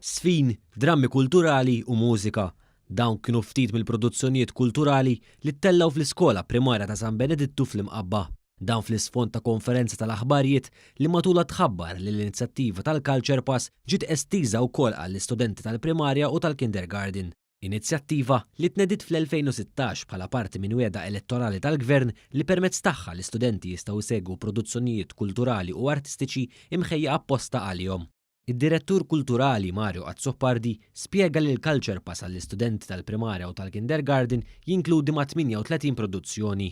Sfin, drammi kulturali u mużika. Dawn kienu ftit mill-produzzjonijiet kulturali li ttellaw fl-iskola primarja ta' San Benedittu fl-Imqabba. Dawn fl-isfond ta' konferenza tal-aħbarijiet li matula tħabbar li l-inizjattiva tal-Culture Pass ġiet estiża wkoll għall-istudenti tal-primarja u tal-kindergarten. Inizjattiva li tnedit fl-2016 bħala parti minn wiegħda elettorali tal-Gvern li permezz tagħha l-istudenti jistgħu jsegwu produzzjonijiet kulturali u artistiċi imħejja apposta għalihom. Id-direttur kulturali Mario Azzopardi spjega li l-Culture Pass għall-istudenti tal-primarja u tal-kindergarten jinkludi ma' 38 produzzjoni.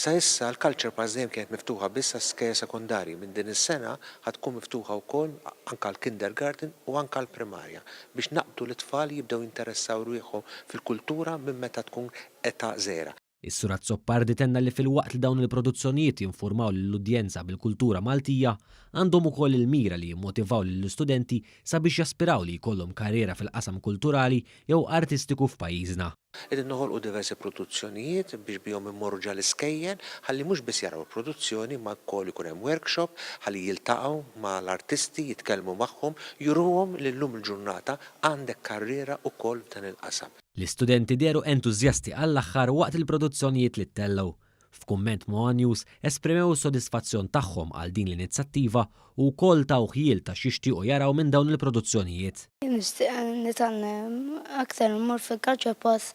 Sa issa l-Culture Pass dejjem kienet miftuħa biss għas-skejja sekondarji, minn din is-sena ħad tkun miftuħa wkoll anke l-kindergarten u anke l-primarja biex naqbdu l-itfal jibdew jinteressaw rieħhom fil-kultura minn meta tkun età żgħira. Is-Sur Azzopardi tenna li fil-waqt li dawn il-produzzjonijiet jinformaw lill-udjenza bil-kultura Maltija għandhom ukoll il-mira li jimmotivaw lill-istudenti sabiex jaspiraw li jkollhom karriera fil-qasam kulturali jew artistiku f'pajjiżna. Qegħdin noħolqu diversi produzzjonijiet biex bihom immorru ġal iskejjel ħalli mhux biss jaraw il-produzzjoni ma wkoll ikun hemm workshop ħalli jiltaqgħu mal-artisti jitkellmu magħhom juruhom li llum il-ġurnata għandek karriera wkoll f'dan il-qasam. L-istudenti deru entużjasti għall-aħħar waqt il-produzzjonijiet li ttellaw. F'kumment ma' News esprimew s-sodisfazzjon tagħhom għal din l-inizjattiva u wkoll taw ħiel ta' xixtiequ jaraw minn dawn il-produzzjonijiet. Nixtieq nitgħallem aktar immur fil-Culture Pass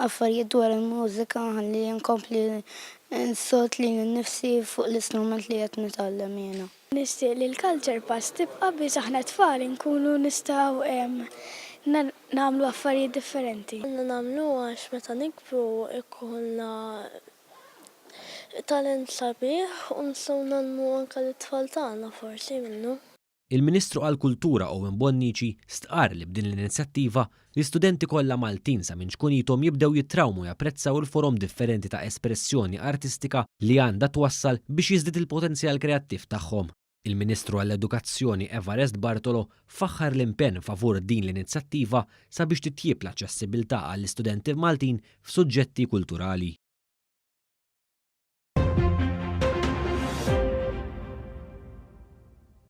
affarijiet dwar il-mużika ħalli nkompli nsot li nnifsi fuq l-istrument li qed nitgħallem jiena. Nixtieq li l-Culture Pass tibqa' biex aħna tfal nkunu nistgħu nagħmlu affarijiet differenti. Nagħmlu għax meta nikbru ikollna talent sabiħ u nistgħu nagħmlu anke l-tfal tagħna forsi minnu. Il-Ministru għall-Kultura Owen Bonnici stqar li b'din l-inizjattiva l-istudenti kollha Maltin sa minn xkunithom jibdew jittrawmu japprezzaw il-forom differenti ta' espressjoni artistika li għandha twassal biex jiżdied il-potenzjal kreattiv tagħhom. Il-Ministru għall-Edukazzjoni Evarist Bartolo faħħar l-impenn favur din l-inizjattiva sabiex titjieb l-aċċessibilità għall-istudenti Maltin f'suġġetti kulturali.